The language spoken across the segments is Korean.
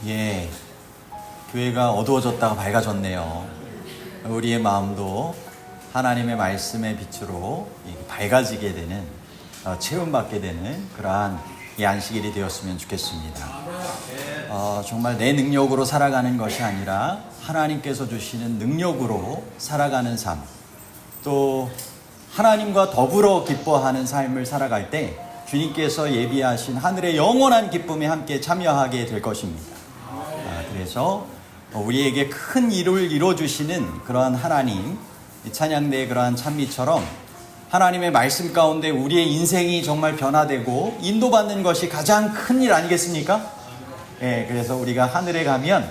예, 교회가 어두워졌다가 밝아졌네요. 우리의 마음도 하나님의 말씀의 빛으로 밝아지게 되는, 체험받게 되는 그러한 이 안식일이 되었으면 좋겠습니다. 정말 내 능력으로 살아가는 것이 아니라 하나님께서 주시는 능력으로 살아가는 삶, 또 하나님과 더불어 기뻐하는 삶을 살아갈 때 주님께서 예비하신 하늘의 영원한 기쁨에 함께 참여하게 될 것입니다. 그래서 우리에게 큰 일을 이루어주시는 그러한 하나님, 찬양대의 그러한 찬미처럼 하나님의 말씀 가운데 우리의 인생이 정말 변화되고 인도받는 것이 가장 큰 일 아니겠습니까? 그래서 우리가 하늘에 가면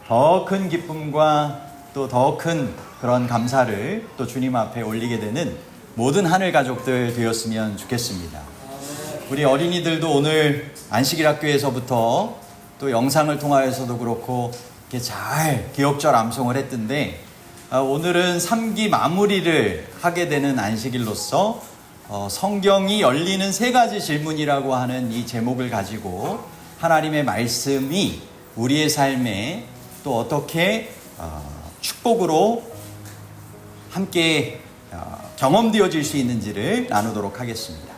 더 큰 기쁨과 또 더 큰 그런 감사를 또 주님 앞에 올리게 되는 모든 하늘 가족들 되었으면 좋겠습니다. 우리 어린이들도 오늘 안식일 학교에서부터 또 영상을 통하여서도 그렇고 이렇게 잘 기억절 암송을 했던데, 오늘은 3기 마무리를 하게 되는 안식일로서 성경이 열리는 3가지 질문이라고 하는 이 제목을 가지고 하나님의 말씀이 우리의 삶에 또 어떻게 축복으로 함께 경험되어질 수 있는지를 나누도록 하겠습니다.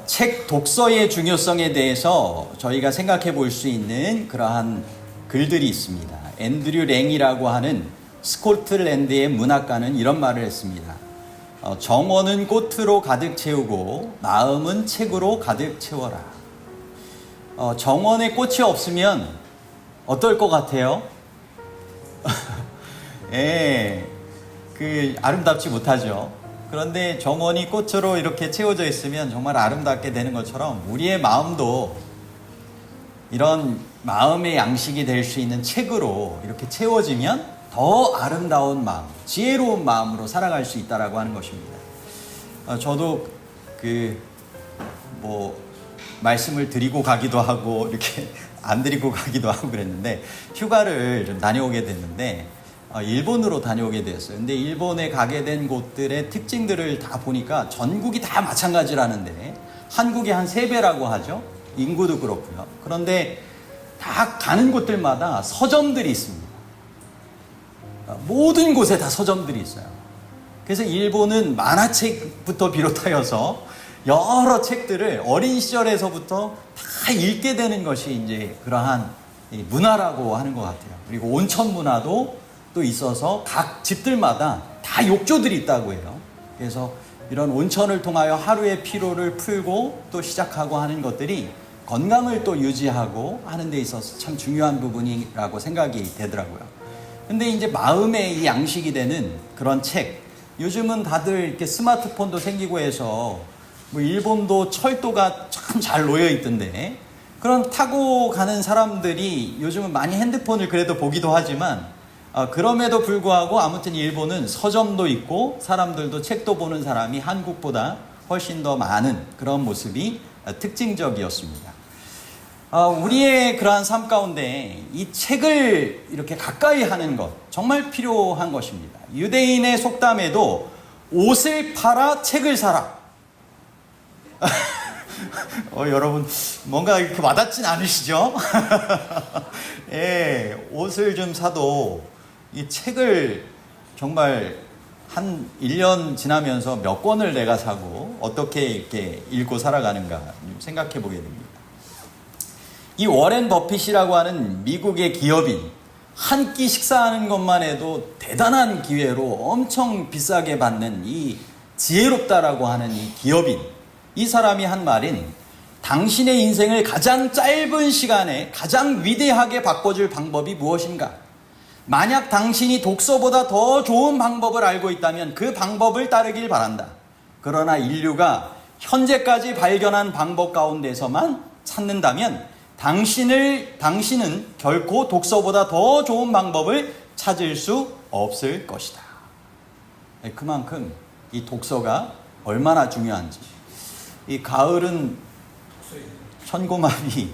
책 독서의 중요성에 대해서 저희가 생각해 볼 수 있는 그러한 글들이 있습니다. 앤드류 랭이라고 하는 스코틀랜드의 문학가는 이런 말을 했습니다. 정원은 꽃으로 가득 채우고 마음은 책으로 가득 채워라. 정원에 꽃이 없으면 어떨 것 같아요? 아름답지 못하죠. 그런데 정원이 꽃으로 이렇게 채워져 있으면 정말 아름답게 되는 것처럼 우리의 마음도 이런 마음의 양식이 될 수 있는 책으로 이렇게 채워지면 더 아름다운 마음, 지혜로운 마음으로 살아갈 수 있다라고 하는 것입니다. 저도 말씀을 드리고 가기도 하고 이렇게 안 드리고 가기도 하고 그랬는데, 휴가를 좀 다녀오게 됐는데 일본으로 다녀오게 되었어요. 근데 일본에 가게 된 곳들의 특징들을 다 보니까 전국이 다 마찬가지라는데, 한국이 한 3배라고 하죠. 인구도 그렇고요. 그런데 다 가는 곳들마다 서점들이 있습니다. 모든 곳에 다 서점들이 있어요. 그래서 일본은 만화책부터 비롯하여서 여러 책들을 어린 시절에서부터 다 읽게 되는 것이 이제 그러한 문화라고 하는 것 같아요. 그리고 온천 문화도 또 있어서 각 집들마다 다 욕조들이 있다고 해요. 그래서 이런 온천을 통하여 하루의 피로를 풀고 또 시작하고 하는 것들이 건강을 또 유지하고 하는 데 있어서 참 중요한 부분이라고 생각이 되더라고요. 근데 이제 마음의 이 양식이 되는 그런 책, 요즘은 다들 이렇게 스마트폰도 생기고 해서 일본도 철도가 참 잘 놓여 있던데, 그런 타고 가는 사람들이 요즘은 많이 핸드폰을 그래도 보기도 하지만 그럼에도 불구하고 아무튼 일본은 서점도 있고 사람들도 책도 보는 사람이 한국보다 훨씬 더 많은 그런 모습이 특징적이었습니다. 우리의 그러한 삶 가운데 이 책을 이렇게 가까이 하는 것 정말 필요한 것입니다. 유대인의 속담에도 옷을 팔아 책을 사라. 여러분 뭔가 이렇게 와닿진 않으시죠? 옷을 좀 사도 이 책을 정말 한 1년 지나면서 몇 권을 내가 사고 어떻게 이렇게 읽고 살아가는가 생각해 보게 됩니다. 이 워렌 버핏이라고 하는 미국의 기업인, 한 끼 식사하는 것만 해도 대단한 기회로 엄청 비싸게 받는 이 지혜롭다라고 하는 이 기업인, 이 사람이 한 말인, 당신의 인생을 가장 짧은 시간에 가장 위대하게 바꿔줄 방법이 무엇인가? 만약 당신이 독서보다 더 좋은 방법을 알고 있다면 그 방법을 따르길 바란다. 그러나 인류가 현재까지 발견한 방법 가운데서만 찾는다면 당신은 결코 독서보다 더 좋은 방법을 찾을 수 없을 것이다. 그만큼 이 독서가 얼마나 중요한지. 이 가을은 천고마비,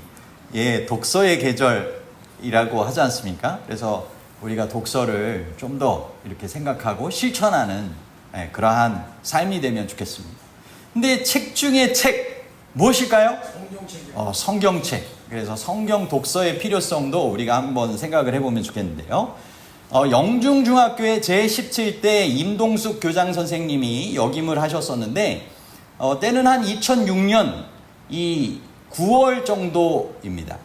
독서의 계절이라고 하지 않습니까? 그래서 우리가 독서를 좀 더 이렇게 생각하고 실천하는 그러한 삶이 되면 좋겠습니다. 근데 책 중에 책, 무엇일까요? 성경책. 그래서 성경 독서의 필요성도 우리가 한번 생각을 해보면 좋겠는데요. 영중중학교의 제17대 임동숙 교장 선생님이 역임을 하셨었는데 때는 한 2006년 이 9월 정도입니다.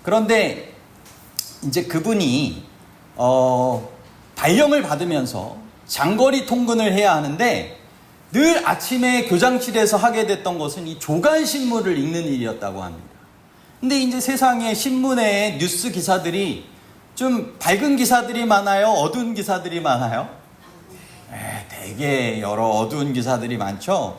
그런데 이제 그분이 발령을 받으면서 장거리 통근을 해야 하는데 늘 아침에 교장실에서 하게 됐던 것은 이 조간신문을 읽는 일이었다고 합니다. 근데 이제 세상에 신문에 뉴스 기사들이 좀 밝은 기사들이 많아요? 어두운 기사들이 많아요? 되게 여러 어두운 기사들이 많죠?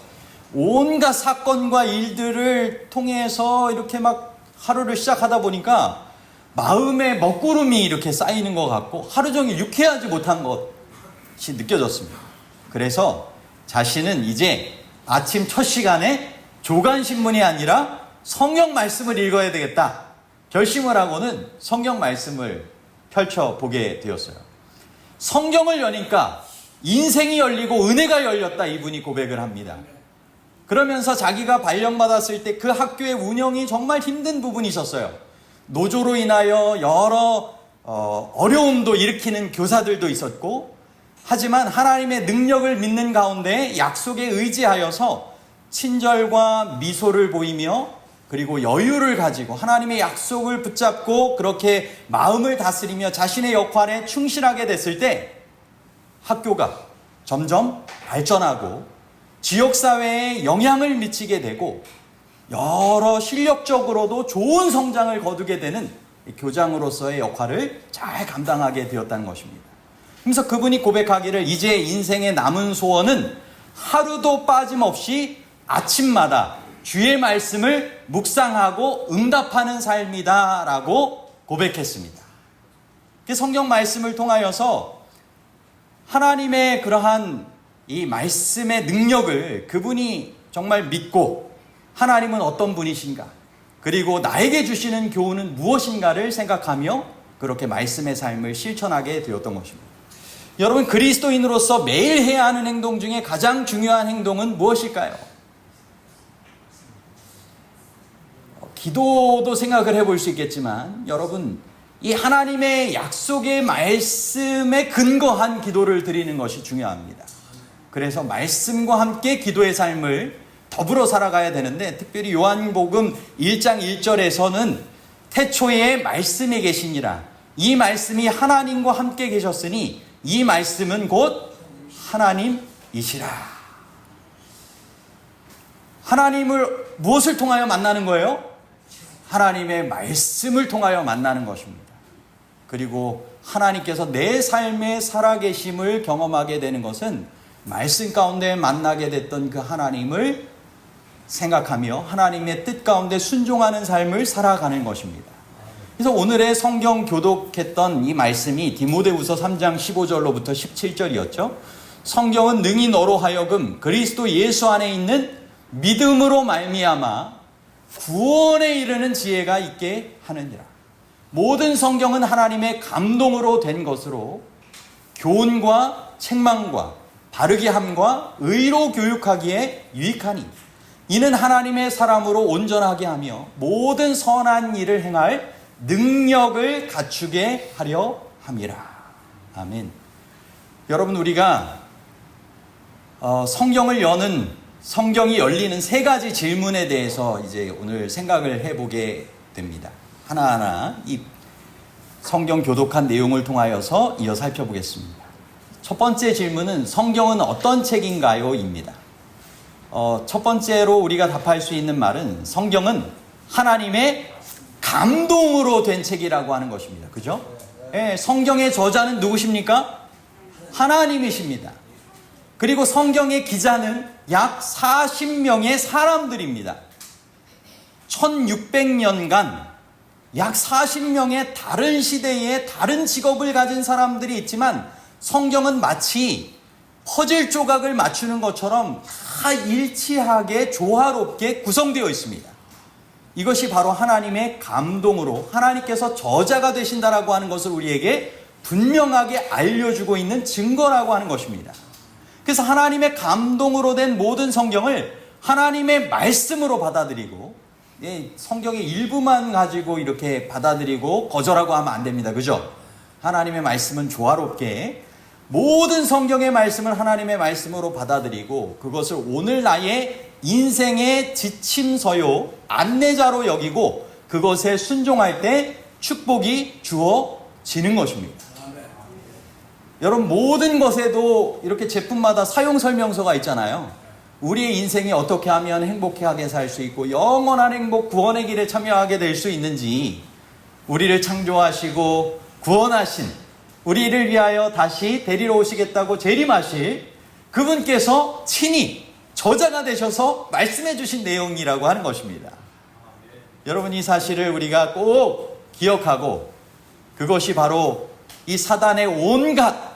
온갖 사건과 일들을 통해서 이렇게 막 하루를 시작하다 보니까 마음에 먹구름이 이렇게 쌓이는 것 같고 하루 종일 유쾌하지 못한 것이 느껴졌습니다. 그래서 자신은 이제 아침 첫 시간에 조간신문이 아니라 성경 말씀을 읽어야 되겠다 결심을 하고는 성경 말씀을 펼쳐보게 되었어요. 성경을 여니까 인생이 열리고 은혜가 열렸다 이분이 고백을 합니다. 그러면서 자기가 발령받았을 때 그 학교의 운영이 정말 힘든 부분이 있었어요. 노조로 인하여 여러 어려움도 일으키는 교사들도 있었고, 하지만 하나님의 능력을 믿는 가운데 약속에 의지하여서 친절과 미소를 보이며 그리고 여유를 가지고 하나님의 약속을 붙잡고 그렇게 마음을 다스리며 자신의 역할에 충실하게 됐을 때 학교가 점점 발전하고 지역사회에 영향을 미치게 되고 여러 실력적으로도 좋은 성장을 거두게 되는 교장으로서의 역할을 잘 감당하게 되었다는 것입니다. 그래서 그분이 고백하기를 이제 인생의 남은 소원은 하루도 빠짐없이 아침마다 주의 말씀을 묵상하고 응답하는 삶이다 라고 고백했습니다. 성경 말씀을 통하여서 하나님의 그러한 이 말씀의 능력을 그분이 정말 믿고 하나님은 어떤 분이신가 그리고 나에게 주시는 교훈은 무엇인가를 생각하며 그렇게 말씀의 삶을 실천하게 되었던 것입니다. 여러분, 그리스도인으로서 매일 해야 하는 행동 중에 가장 중요한 행동은 무엇일까요? 기도도 생각을 해볼 수 있겠지만 여러분, 이 하나님의 약속의 말씀에 근거한 기도를 드리는 것이 중요합니다. 그래서 말씀과 함께 기도의 삶을 더불어 살아가야 되는데, 특별히 요한복음 1장 1절에서는 태초에 말씀이 계시니라, 이 말씀이 하나님과 함께 계셨으니 이 말씀은 곧 하나님이시라. 하나님을 무엇을 통하여 만나는 거예요? 하나님의 말씀을 통하여 만나는 것입니다. 그리고 하나님께서 내 삶에 살아계심을 경험하게 되는 것은 말씀 가운데 만나게 됐던 그 하나님을 생각하며 하나님의 뜻 가운데 순종하는 삶을 살아가는 것입니다. 그래서 오늘의 성경 교독했던 이 말씀이 디모데후서 3장 15절로부터 17절이었죠. 성경은 능히 너로 하여금 그리스도 예수 안에 있는 믿음으로 말미암아 구원에 이르는 지혜가 있게 하느니라. 모든 성경은 하나님의 감동으로 된 것으로 교훈과 책망과 바르게 함과 의로 교육하기에 유익하니 이는 하나님의 사람으로 온전하게 하며 모든 선한 일을 행할 능력을 갖추게 하려 함이라. 아멘. 여러분, 우리가 성경을 여는 성경이 열리는 세 가지 질문에 대해서 이제 오늘 생각을 해보게 됩니다. 하나하나 이 성경 교독한 내용을 통하여서 이어 살펴보겠습니다. 첫 번째 질문은 성경은 어떤 책인가요? 입니다. 첫 번째로 우리가 답할 수 있는 말은 성경은 하나님의 감동으로 된 책이라고 하는 것입니다. 그죠? 네, 성경의 저자는 누구십니까? 하나님이십니다. 그리고 성경의 기자는 약 40명의 사람들입니다. 1600년간 약 40명의 다른 시대에 다른 직업을 가진 사람들이 있지만 성경은 마치 퍼즐 조각을 맞추는 것처럼 다 일치하게 조화롭게 구성되어 있습니다. 이것이 바로 하나님의 감동으로 하나님께서 저자가 되신다라고 하는 것을 우리에게 분명하게 알려주고 있는 증거라고 하는 것입니다. 그래서 하나님의 감동으로 된 모든 성경을 하나님의 말씀으로 받아들이고, 성경의 일부만 가지고 이렇게 받아들이고 거절하고 하면 안 됩니다. 그죠? 하나님의 말씀은 조화롭게 모든 성경의 말씀을 하나님의 말씀으로 받아들이고 그것을 오늘 나의 인생의 지침서요, 안내자로 여기고 그것에 순종할 때 축복이 주어지는 것입니다. 여러분, 모든 것에도 이렇게 제품마다 사용 설명서가 있잖아요. 우리의 인생이 어떻게 하면 행복하게 살 수 있고 영원한 행복, 구원의 길에 참여하게 될 수 있는지, 우리를 창조하시고 구원하신, 우리를 위하여 다시 데리러 오시겠다고 재림하실 그분께서 친히 저자가 되셔서 말씀해 주신 내용이라고 하는 것입니다. 여러분, 이 사실을 우리가 꼭 기억하고, 그것이 바로 이 사단의 온갖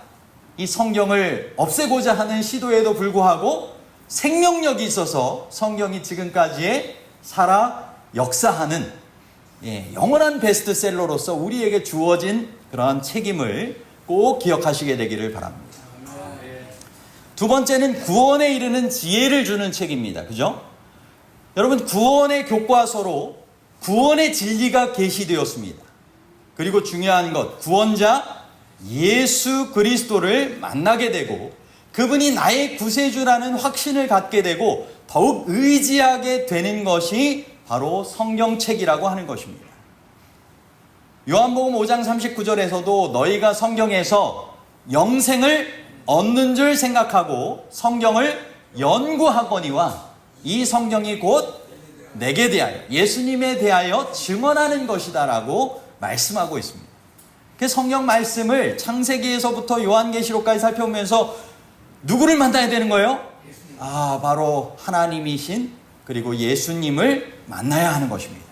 이 성경을 없애고자 하는 시도에도 불구하고 생명력이 있어서 성경이 지금까지의 살아 역사하는 영원한 베스트셀러로서 우리에게 주어진 그러한 책임을 꼭 기억하시게 되기를 바랍니다. 두 번째는 구원에 이르는 지혜를 주는 책입니다. 그죠? 여러분, 구원의 교과서로 구원의 진리가 계시되었습니다. 그리고 중요한 것, 구원자 예수 그리스도를 만나게 되고 그분이 나의 구세주라는 확신을 갖게 되고 더욱 의지하게 되는 것이 바로 성경책이라고 하는 것입니다. 요한복음 5장 39절에서도 너희가 성경에서 영생을 얻는 줄 생각하고 성경을 연구하거니와 이 성경이 곧 내게 대하여, 예수님에 대하여 증언하는 것이다 라고 말씀하고 있습니다. 그 성경 말씀을 창세기에서부터 요한계시록까지 살펴보면서 누구를 만나야 되는 거예요? 바로 하나님이신 그리고 예수님을 만나야 하는 것입니다.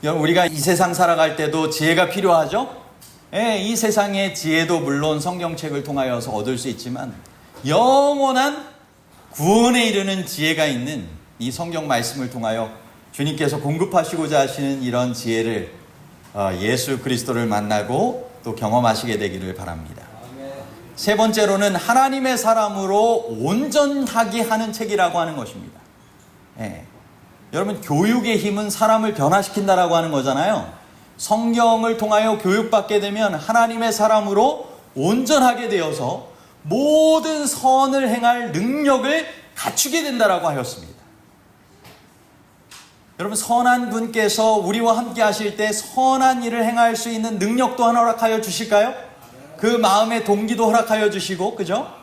우리가 이 세상 살아갈 때도 지혜가 필요하죠? 이 세상의 지혜도 물론 성경책을 통하여서 얻을 수 있지만 영원한 구원에 이르는 지혜가 있는 이 성경 말씀을 통하여 주님께서 공급하시고자 하시는 이런 지혜를 예수 그리스도를 만나고 또 경험하시게 되기를 바랍니다. 세 번째로는 하나님의 사람으로 온전하게 하는 책이라고 하는 것입니다. 여러분, 교육의 힘은 사람을 변화시킨다라고 하는 거잖아요. 성경을 통하여 교육받게 되면 하나님의 사람으로 온전하게 되어서 모든 선을 행할 능력을 갖추게 된다라고 하였습니다. 여러분, 선한 분께서 우리와 함께 하실 때 선한 일을 행할 수 있는 능력 또한 허락하여 주실까요? 그 마음의 동기도 허락하여 주시고, 그죠?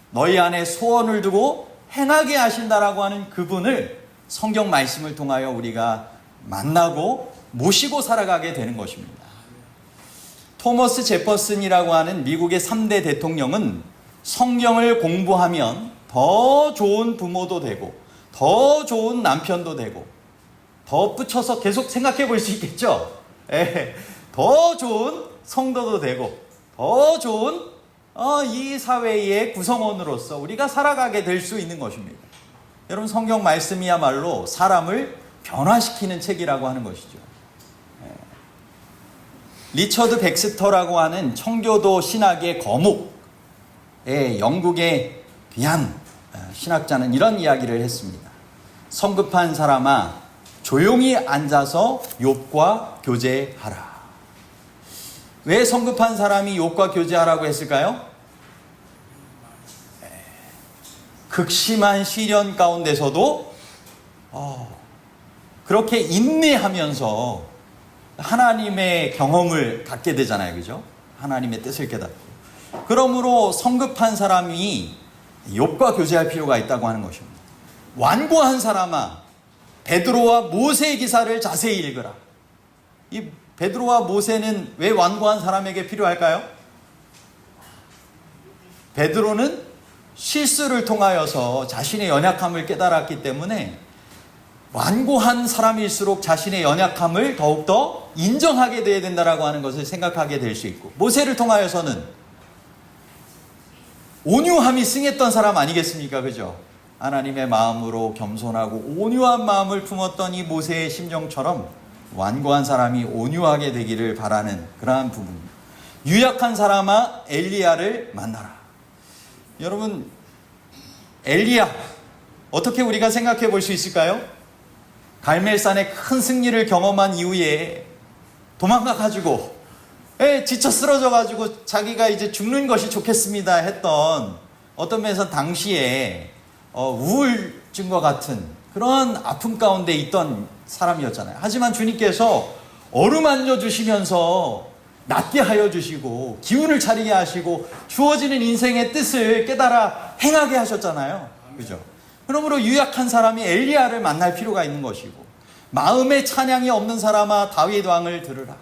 너희 안에 소원을 두고 행하게 하신다라고 하는 그분을 성경 말씀을 통하여 우리가 만나고 모시고 살아가게 되는 것입니다. 토머스 제퍼슨이라고 하는 미국의 3대 대통령은 성경을 공부하면 더 좋은 부모도 되고 더 좋은 남편도 되고, 더 붙여서 계속 생각해 볼 수 있겠죠? 더 좋은 성도도 되고 더 좋은 이 사회의 구성원으로서 우리가 살아가게 될 수 있는 것입니다. 여러분, 성경 말씀이야말로 사람을 변화시키는 책이라고 하는 것이죠. 리처드 백스터라고 하는 청교도 신학의 거목, 영국의 귀한 신학자는 이런 이야기를 했습니다. 성급한 사람아, 조용히 앉아서 욥과 교제하라. 왜 성급한 사람이 욥과 교제하라고 했을까요? 극심한 시련 가운데서도 그렇게 인내하면서 하나님의 경험을 갖게 되잖아요. 그죠? 하나님의 뜻을 깨닫고. 그러므로 성급한 사람이 욥과 교제할 필요가 있다고 하는 것입니다. 완고한 사람아, 베드로와 모세의 기사를 자세히 읽으라. 이 베드로와 모세는 왜 완고한 사람에게 필요할까요? 베드로는 실수를 통하여서 자신의 연약함을 깨달았기 때문에 완고한 사람일수록 자신의 연약함을 더욱더 인정하게 되어야 된다라고 하는 것을 생각하게 될 수 있고, 모세를 통하여서는 온유함이 승했던 사람 아니겠습니까? 그죠? 하나님의 마음으로 겸손하고 온유한 마음을 품었던 이 모세의 심정처럼 완고한 사람이 온유하게 되기를 바라는 그러한 부분입니다. 유약한 사람아, 엘리야를 만나라. 여러분, 엘리야, 어떻게 우리가 생각해 볼 수 있을까요? 갈멜산의 큰 승리를 경험한 이후에 도망가 가지고 지쳐 쓰러져 가지고 자기가 이제 죽는 것이 좋겠습니다 했던, 어떤 면에서 당시에 우울증과 같은 그런 아픔 가운데 있던 사람이었잖아요. 하지만 주님께서 어루만져 주시면서 낫게 하여 주시고 기운을 차리게 하시고 주어지는 인생의 뜻을 깨달아 행하게 하셨잖아요. 그죠? 그러므로 유약한 사람이 엘리야를 만날 필요가 있는 것이고, 마음에 찬양이 없는 사람아 다윗 왕을 들으라.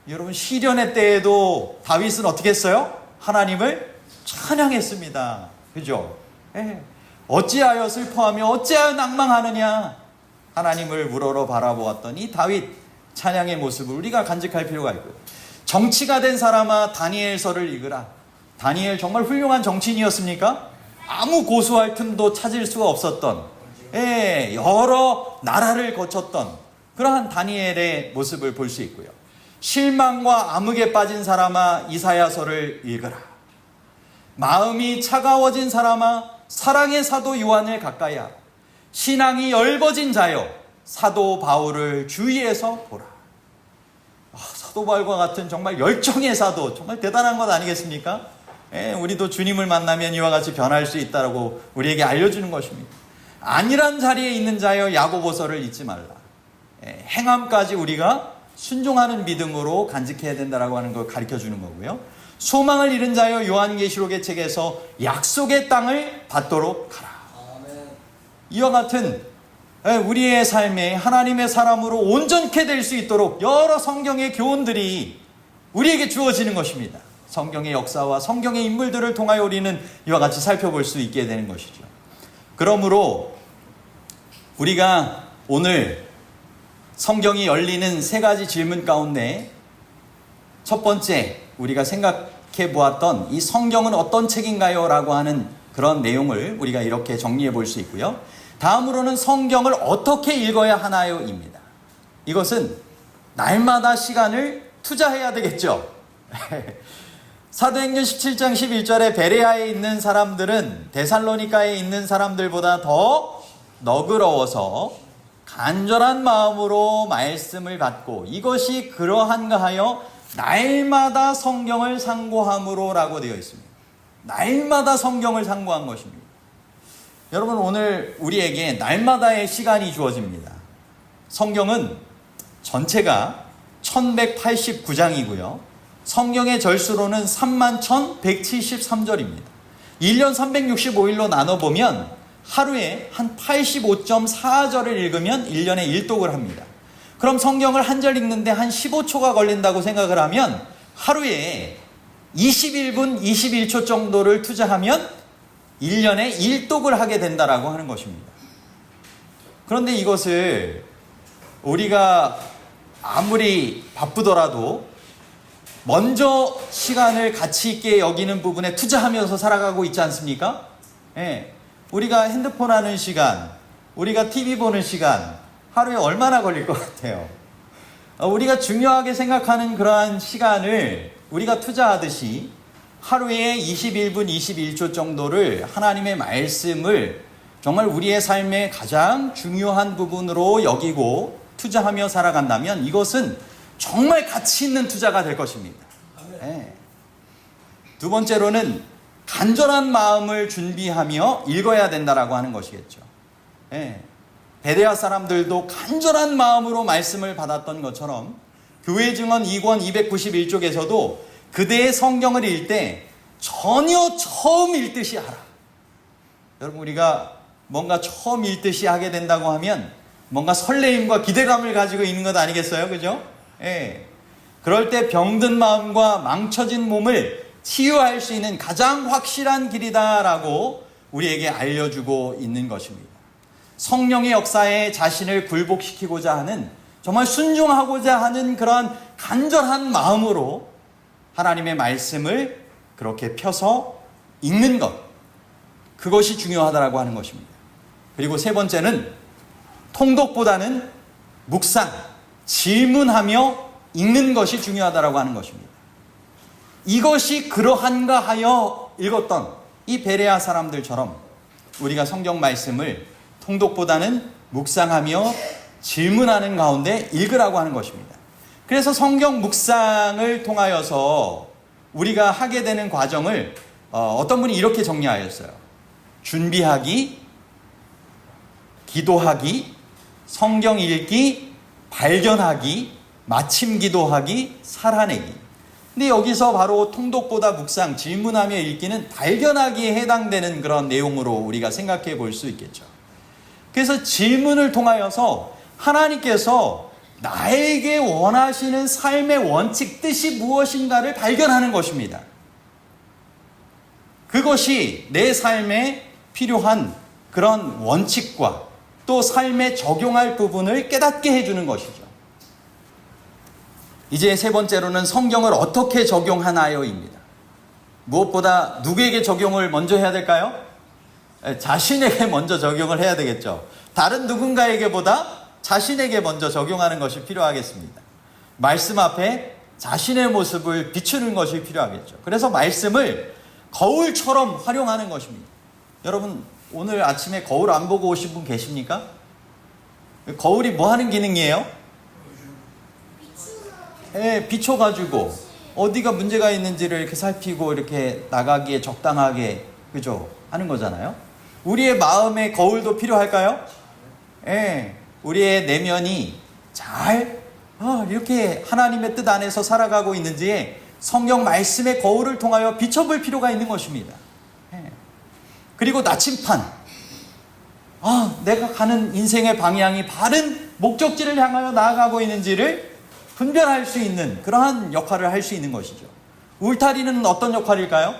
여러분, 시련의 때에도 다윗은 어떻게 했어요? 하나님을 찬양했습니다. 그죠? 어찌하여 슬퍼하며 어찌하여 낭망하느냐. 하나님을 우러러 바라보았더니 다윗 찬양의 모습을 우리가 간직할 필요가 있고요. 정치가 된 사람아 다니엘서를 읽으라. 다니엘 정말 훌륭한 정치인이었습니까? 아무 고소할 틈도 찾을 수가 없었던, 여러 나라를 거쳤던 그러한 다니엘의 모습을 볼 수 있고요. 실망과 암흑에 빠진 사람아 이사야서를 읽으라. 마음이 차가워진 사람아 사랑의 사도 요한을 가까이 하라. 신앙이 열거진 자여 사도 바울을 주위에서 보라. 사도 바울과 같은 정말 열정의 사도, 정말 대단한 것 아니겠습니까? 우리도 주님을 만나면 이와 같이 변할 수 있다고 우리에게 알려주는 것입니다. 안일한 자리에 있는 자여 야고보서를 잊지 말라. 행함까지 우리가 순종하는 믿음으로 간직해야 된다라고 하는 걸 가르쳐주는 거고요. 소망을 잃은 자여 요한계시록의 책에서 약속의 땅을 받도록 하라. 이와 같은 우리의 삶에 하나님의 사람으로 온전케 될 수 있도록 여러 성경의 교훈들이 우리에게 주어지는 것입니다. 성경의 역사와 성경의 인물들을 통하여 우리는 이와 같이 살펴볼 수 있게 되는 것이죠. 그러므로 우리가 오늘 성경이 열리는 세 가지 질문 가운데 첫 번째, 우리가 생각해 보았던 이 성경은 어떤 책인가요? 라고 하는 그런 내용을 우리가 이렇게 정리해 볼 수 있고요. 다음으로는 성경을 어떻게 읽어야 하나요? 입니다. 이것은 날마다 시간을 투자해야 되겠죠. 사도행전 17장 11절에 베레아에 있는 사람들은 데살로니가에 있는 사람들보다 더 너그러워서 간절한 마음으로 말씀을 받고 이것이 그러한가 하여 날마다 성경을 상고함으로 라고 되어 있습니다. 날마다 성경을 상고한 것입니다. 여러분, 오늘 우리에게 날마다의 시간이 주어집니다. 성경은 전체가 1189장이고요. 성경의 절수로는 31,173절입니다. 1년 365일로 나눠보면 하루에 한 85.4절을 읽으면 1년에 1독을 합니다. 그럼 성경을 한 절 읽는데 한 15초가 걸린다고 생각을 하면 하루에 21분 21초 정도를 투자하면 1년에 1독을 하게 된다라고 하는 것입니다. 그런데 이것을 우리가 아무리 바쁘더라도 먼저 시간을 가치 있게 여기는 부분에 투자하면서 살아가고 있지 않습니까? 우리가 핸드폰 하는 시간, 우리가 TV 보는 시간, 하루에 얼마나 걸릴 것 같아요? 우리가 중요하게 생각하는 그러한 시간을 우리가 투자하듯이 하루에 21분 21초 정도를 하나님의 말씀을 정말 우리의 삶의 가장 중요한 부분으로 여기고 투자하며 살아간다면 이것은 정말 가치 있는 투자가 될 것입니다. 두 번째로는 간절한 마음을 준비하며 읽어야 된다라고 하는 것이겠죠. 베레아 사람들도 간절한 마음으로 말씀을 받았던 것처럼 교회 증언 2권 291쪽에서도 그대의 성경을 읽을 때 전혀 처음 읽듯이 하라. 여러분, 우리가 뭔가 처음 읽듯이 하게 된다고 하면 뭔가 설레임과 기대감을 가지고 있는 것 아니겠어요? 그죠? 그럴 때 병든 마음과 망쳐진 몸을 치유할 수 있는 가장 확실한 길이다라고 우리에게 알려주고 있는 것입니다. 성령의 역사에 자신을 굴복시키고자 하는, 정말 순종하고자 하는 그러한 간절한 마음으로 하나님의 말씀을 그렇게 펴서 읽는 것, 그것이 중요하다라고 하는 것입니다. 그리고 세 번째는 통독보다는 묵상, 질문하며 읽는 것이 중요하다라고 하는 것입니다. 이것이 그러한가 하여 읽었던 이 베레아 사람들처럼 우리가 성경 말씀을 통독보다는 묵상하며 질문하는 가운데 읽으라고 하는 것입니다. 그래서 성경 묵상을 통하여서 우리가 하게 되는 과정을 어떤 분이 이렇게 정리하였어요. 준비하기, 기도하기, 성경 읽기, 발견하기, 마침 기도하기, 살아내기. 근데 여기서 바로 통독보다 묵상, 질문하며 읽기는 발견하기에 해당되는 그런 내용으로 우리가 생각해 볼 수 있겠죠. 그래서 질문을 통하여서 하나님께서 나에게 원하시는 삶의 원칙, 뜻이 무엇인가를 발견하는 것입니다. 그것이 내 삶에 필요한 그런 원칙과 또 삶에 적용할 부분을 깨닫게 해주는 것이죠. 이제 세 번째로는 성경을 어떻게 적용하나요입니다. 무엇보다 누구에게 적용을 먼저 해야 될까요? 자신에게 먼저 적용을 해야 되겠죠. 다른 누군가에게보다 자신에게 먼저 적용하는 것이 필요하겠습니다. 말씀 앞에 자신의 모습을 비추는 것이 필요하겠죠. 그래서 말씀을 거울처럼 활용하는 것입니다. 여러분, 오늘 아침에 거울 안 보고 오신 분 계십니까? 거울이 뭐 하는 기능이에요? 비춰가지고 어디가 문제가 있는지를 이렇게 살피고 이렇게 나가기에 적당하게, 그죠? 하는 거잖아요. 우리의 마음의 거울도 필요할까요? 우리의 내면이 잘 이렇게 하나님의 뜻 안에서 살아가고 있는지에 성경 말씀의 거울을 통하여 비춰볼 필요가 있는 것입니다. 그리고 나침판, 내가 가는 인생의 방향이 바른 목적지를 향하여 나아가고 있는지를 분별할 수 있는 그러한 역할을 할 수 있는 것이죠. 울타리는 어떤 역할일까요?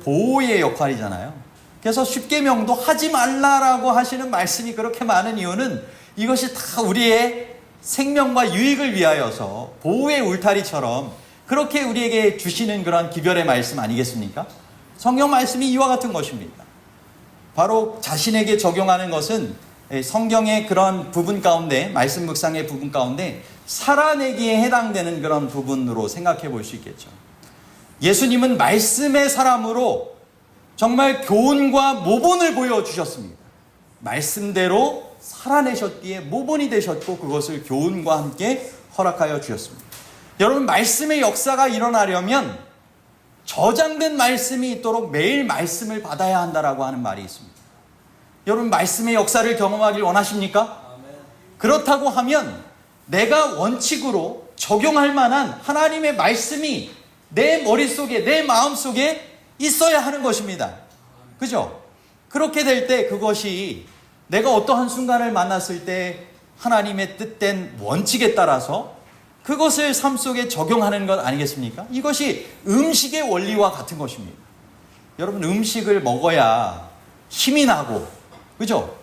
보호의 역할이잖아요. 그래서 십계명도 하지 말라라고 하시는 말씀이 그렇게 많은 이유는 이것이 다 우리의 생명과 유익을 위하여서 보호의 울타리처럼 그렇게 우리에게 주시는 그런 기별의 말씀 아니겠습니까? 성경 말씀이 이와 같은 것입니다. 바로 자신에게 적용하는 것은 성경의 그런 부분 가운데, 말씀 묵상의 부분 가운데 살아내기에 해당되는 그런 부분으로 생각해 볼 수 있겠죠. 예수님은 말씀의 사람으로 정말 교훈과 모본을 보여주셨습니다. 말씀대로 살아내셨기에 모본이 되셨고 그것을 교훈과 함께 허락하여 주셨습니다. 여러분, 말씀의 역사가 일어나려면 저장된 말씀이 있도록 매일 말씀을 받아야 한다라고 하는 말이 있습니다. 여러분, 말씀의 역사를 경험하길 원하십니까? 그렇다고 하면 내가 원칙으로 적용할 만한 하나님의 말씀이 내 머릿속에, 내 마음속에 있어야 하는 것입니다. 그죠? 그렇게 될 때 그것이 내가 어떠한 순간을 만났을 때 하나님의 뜻된 원칙에 따라서 그것을 삶 속에 적용하는 것 아니겠습니까? 이것이 음식의 원리와 같은 것입니다. 여러분, 음식을 먹어야 힘이 나고, 그죠?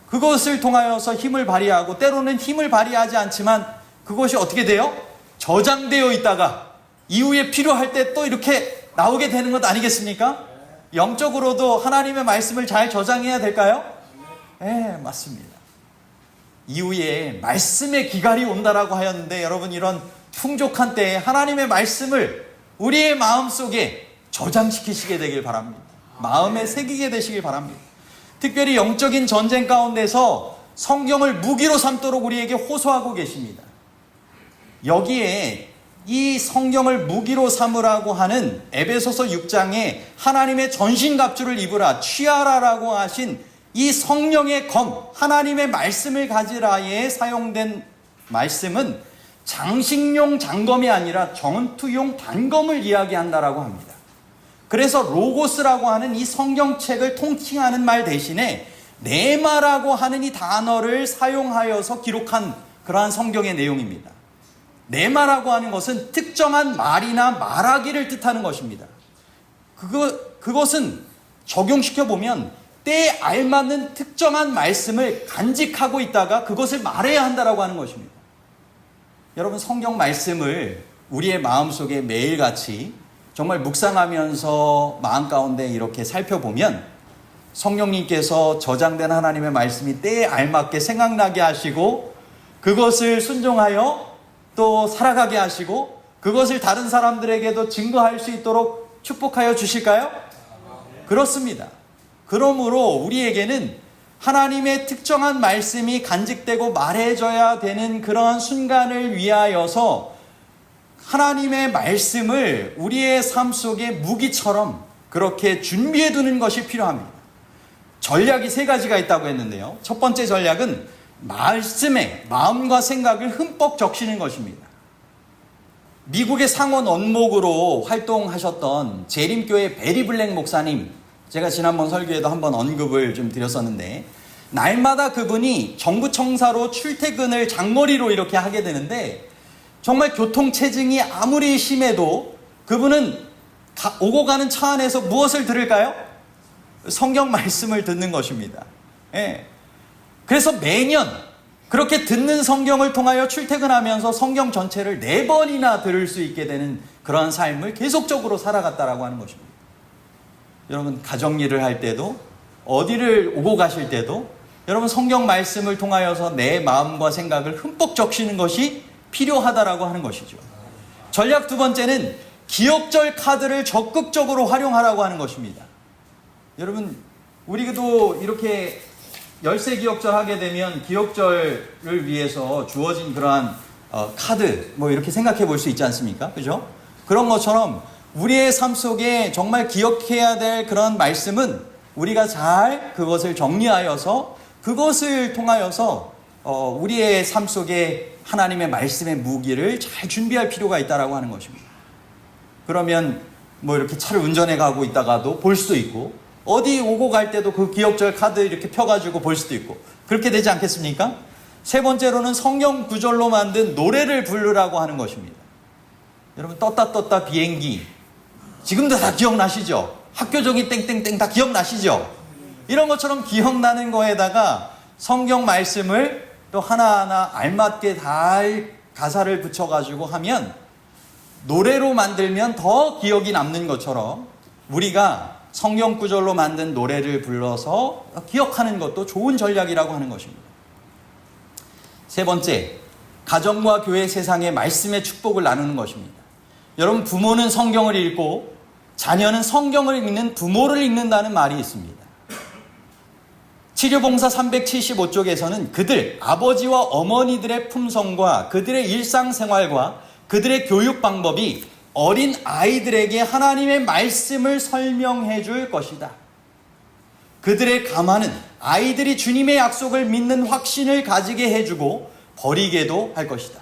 그것을 통하여서 힘을 발휘하고 때로는 힘을 발휘하지 않지만 그것이 어떻게 돼요? 저장되어 있다가 이후에 필요할 때 또 이렇게 나오게 되는 것 아니겠습니까? 영적으로도 하나님의 말씀을 잘 저장해야 될까요? 네, 맞습니다. 이후에 말씀의 기갈이 온다라고 하였는데 여러분, 이런 풍족한 때에 하나님의 말씀을 우리의 마음속에 저장시키시게 되길 바랍니다. 마음에 새기게 되시길 바랍니다. 특별히 영적인 전쟁 가운데서 성경을 무기로 삼도록 우리에게 호소하고 계십니다. 여기에 이 성경을 무기로 삼으라고 하는 에베소서 6장에 하나님의 전신갑주를 입으라, 취하라라고 하신 이 성령의 검, 하나님의 말씀을 가지라에 사용된 말씀은 장식용 장검이 아니라 전투용 단검을 이야기한다라고 합니다. 그래서 로고스라고 하는 이 성경책을 통칭하는 말 대신에 네마라고 하는 이 단어를 사용하여서 기록한 그러한 성경의 내용입니다. 네마라고 하는 것은 특정한 말이나 말하기를 뜻하는 것입니다. 그것은 적용시켜보면 때에 알맞는 특정한 말씀을 간직하고 있다가 그것을 말해야 한다라고 하는 것입니다. 여러분, 성경 말씀을 우리의 마음속에 매일같이 정말 묵상하면서 마음 가운데 이렇게 살펴보면 성령님께서 저장된 하나님의 말씀이 때에 알맞게 생각나게 하시고 그것을 순종하여 또 살아가게 하시고 그것을 다른 사람들에게도 증거할 수 있도록 축복하여 주실까요? 그렇습니다. 그러므로 우리에게는 하나님의 특정한 말씀이 간직되고 말해져야 되는 그런 순간을 위하여서 하나님의 말씀을 우리의 삶 속에 무기처럼 그렇게 준비해 두는 것이 필요합니다. 전략이 3가지가 있다고 했는데요. 첫 번째 전략은 말씀에 마음과 생각을 흠뻑 적시는 것입니다. 미국의 상원 원목으로 활동하셨던 재림교회 베리 블랙 목사님, 제가 지난번 설교에도 한번 언급을 좀 드렸었는데, 날마다 그분이 정부 청사로 출퇴근을 장거리로 이렇게 하게 되는데, 정말 교통체증이 아무리 심해도 그분은 오고 가는 차 안에서 무엇을 들을까요? 성경 말씀을 듣는 것입니다. 예. 그래서 매년 그렇게 듣는 성경을 통하여 출퇴근하면서 성경 전체를 4번이나 들을 수 있게 되는 그러한 삶을 계속적으로 살아갔다라고 하는 것입니다. 여러분, 가정일을 할 때도, 어디를 오고 가실 때도 여러분 성경 말씀을 통하여서 내 마음과 생각을 흠뻑 적시는 것이 필요하다라고 하는 것이죠. 전략 2번째는 기억절 카드를 적극적으로 활용하라고 하는 것입니다. 여러분, 우리도 이렇게 열세 기억절 하게 되면 기억절을 위해서 주어진 그러한 카드 이렇게 생각해 볼 수 있지 않습니까? 그죠? 그런 것처럼 우리의 삶 속에 정말 기억해야 될 그런 말씀은 우리가 잘 그것을 정리하여서 그것을 통하여서 우리의 삶 속에 하나님의 말씀의 무기를 잘 준비할 필요가 있다라고 하는 것입니다. 그러면 이렇게 차를 운전해 가고 있다가도 볼 수도 있고, 어디 오고 갈 때도 그 기억절 카드 이렇게 펴가지고 볼 수도 있고, 그렇게 되지 않겠습니까? 3번째로는 성경 구절로 만든 노래를 부르라고 하는 것입니다. 여러분, 떴다 비행기, 지금도 다 기억나시죠? 학교종이 땡땡땡 다 기억나시죠? 이런 것처럼 기억나는 거에다가 성경 말씀을 또 하나하나 알맞게 잘 가사를 붙여가지고 하면, 노래로 만들면 더 기억이 남는 것처럼 우리가 성경 구절로 만든 노래를 불러서 기억하는 것도 좋은 전략이라고 하는 것입니다. 3번째, 가정과 교회, 세상에 말씀의 축복을 나누는 것입니다. 여러분, 부모는 성경을 읽고 자녀는 성경을 읽는 부모를 읽는다는 말이 있습니다. 치료봉사 375쪽에서는 그들, 아버지와 어머니들의 품성과 그들의 일상생활과 그들의 교육 방법이 어린 아이들에게 하나님의 말씀을 설명해 줄 것이다. 그들의 가마는 아이들이 주님의 약속을 믿는 확신을 가지게 해주고 버리게도 할 것이다.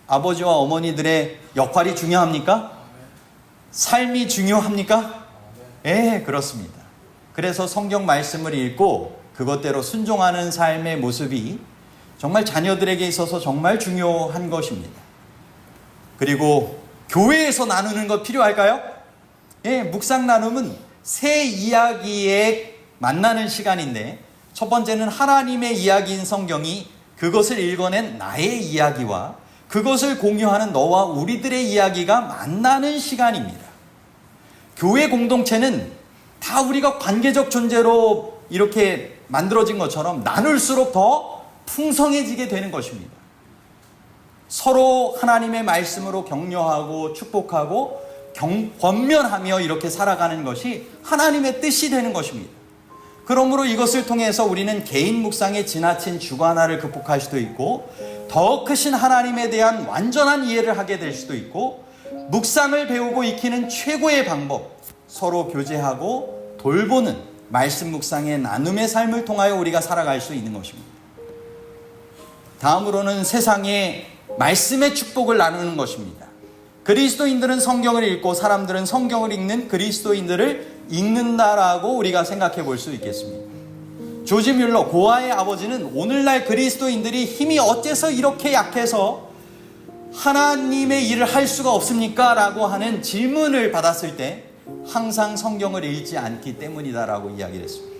아버지와 어머니들의 역할이 중요합니까? 삶이 중요합니까? 예, 그렇습니다. 그래서 성경 말씀을 읽고 그것대로 순종하는 삶의 모습이 정말 자녀들에게 있어서 정말 중요한 것입니다. 그리고 교회에서 나누는 것 필요할까요? 예, 묵상 나눔은 새 이야기에 만나는 시간인데, 첫 번째는 하나님의 이야기인 성경이 그것을 읽어낸 나의 이야기와 그것을 공유하는 너와 우리들의 이야기가 만나는 시간입니다. 교회 공동체는 다 우리가 관계적 존재로 이렇게 만들어진 것처럼 나눌수록 더 풍성해지게 되는 것입니다. 서로 하나님의 말씀으로 격려하고 축복하고 권면하며 이렇게 살아가는 것이 하나님의 뜻이 되는 것입니다. 그러므로 이것을 통해서 우리는 개인 묵상의 지나친 주관화를 극복할 수도 있고, 더 크신 하나님에 대한 완전한 이해를 하게 될 수도 있고, 묵상을 배우고 익히는 최고의 방법, 서로 교제하고 돌보는 말씀 묵상의 나눔의 삶을 통하여 우리가 살아갈 수 있는 것입니다. 다음으로는 세상에 말씀의 축복을 나누는 것입니다. 그리스도인들은 성경을 읽고 사람들은 성경을 읽는 그리스도인들을 읽는다라고 우리가 생각해 볼 수 있겠습니다. 조지 뮬러, 고아의 아버지는 오늘날 그리스도인들이 힘이 어째서 이렇게 약해서 하나님의 일을 할 수가 없습니까? 라고 하는 질문을 받았을 때 항상 성경을 읽지 않기 때문이다라고 이야기를 했습니다.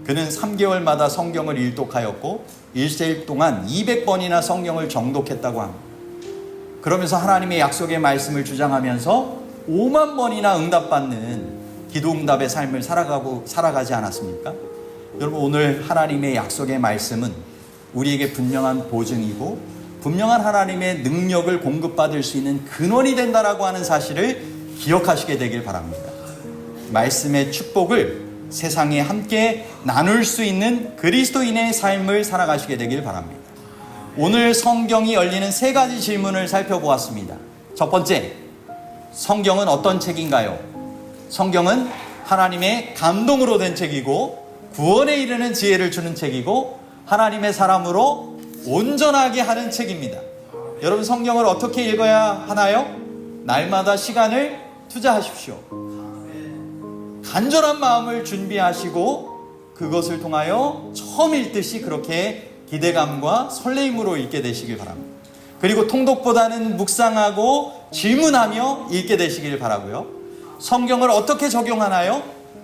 그는 3개월마다 성경을 일독하였고 일주일 동안 200번이나 성경을 정독했다고 합니다. 그러면서 하나님의 약속의 말씀을 주장하면서 5만 번이나 응답받는 기도응답의 삶을 살아가지 않았습니까? 여러분, 오늘 하나님의 약속의 말씀은 우리에게 분명한 보증이고 분명한 하나님의 능력을 공급받을 수 있는 근원이 된다라고 하는 사실을 기억하시게 되길 바랍니다. 말씀의 축복을 세상에 함께 나눌 수 있는 그리스도인의 삶을 살아가시게 되길 바랍니다. 오늘 성경이 열리는 세 가지 질문을 살펴보았습니다. 첫 번째, 성경은 어떤 책인가요? 성경은 하나님의 감동으로 된 책이고 구원에 이르는 지혜를 주는 책이고 하나님의 사람으로 온전하게 하는 책입니다. 여러분, 성경을 어떻게 읽어야 하나요? 날마다 시간을 투자하십시오. 간절한 마음을 준비하시고 그것을 통하여 처음 읽듯이 그렇게 기대감과 설레임으로 읽게 되시길 바랍니다. 그리고 통독보다는 묵상하고 질문하며 읽게 되시길 바라고요. 성경을 어떻게 적용하나요?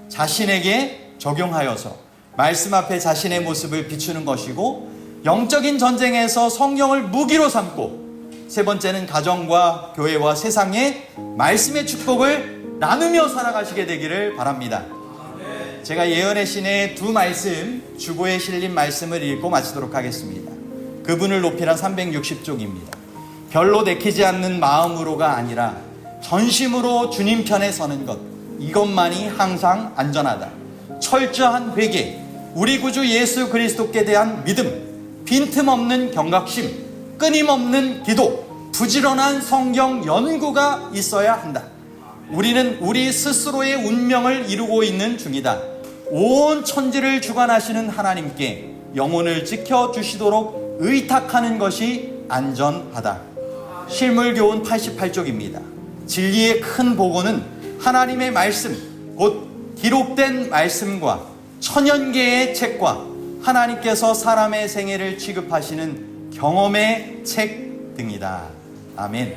자신에게 적용하여서 말씀 앞에 자신의 모습을 비추는 것이고, 영적인 전쟁에서 성경을 무기로 삼고, 세 번째는 가정과 교회와 세상에 말씀의 축복을 나누며 살아가시게 되기를 바랍니다. 제가 예언의 신의 두 말씀, 주보에 실린 말씀을 읽고 마치도록 하겠습니다. 그분을 높이란 360쪽입니다. 별로 내키지 않는 마음으로가 아니라 전심으로 주님 편에 서는 것, 이것만이 항상 안전하다. 철저한 회개, 우리 구주 예수 그리스도께 대한 믿음, 빈틈없는 경각심, 끊임없는 기도, 부지런한 성경 연구가 있어야 한다. 우리는 우리 스스로의 운명을 이루고 있는 중이다. 온 천지를 주관하시는 하나님께 영혼을 지켜주시도록 의탁하는 것이 안전하다. 실물교훈 88쪽입니다. 진리의 큰 보고는 하나님의 말씀, 곧 기록된 말씀과 천연계의 책과 하나님께서 사람의 생애를 취급하시는 경험의 책 등이다. 아멘.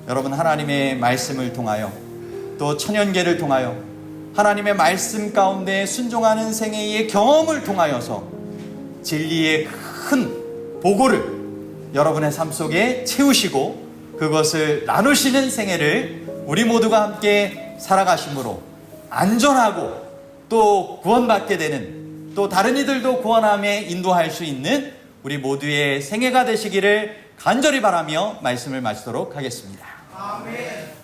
여러분, 하나님의 말씀을 통하여 또 천연계를 통하여 하나님의 말씀 가운데 순종하는 생애의 경험을 통하여서 진리의 큰 보고를 여러분의 삶 속에 채우시고 그것을 나누시는 생애를 우리 모두가 함께 살아가심으로 안전하고 또 구원받게 되는, 또 다른 이들도 구원함에 인도할 수 있는 우리 모두의 생애가 되시기를 간절히 바라며 말씀을 마치도록 하겠습니다. 아멘.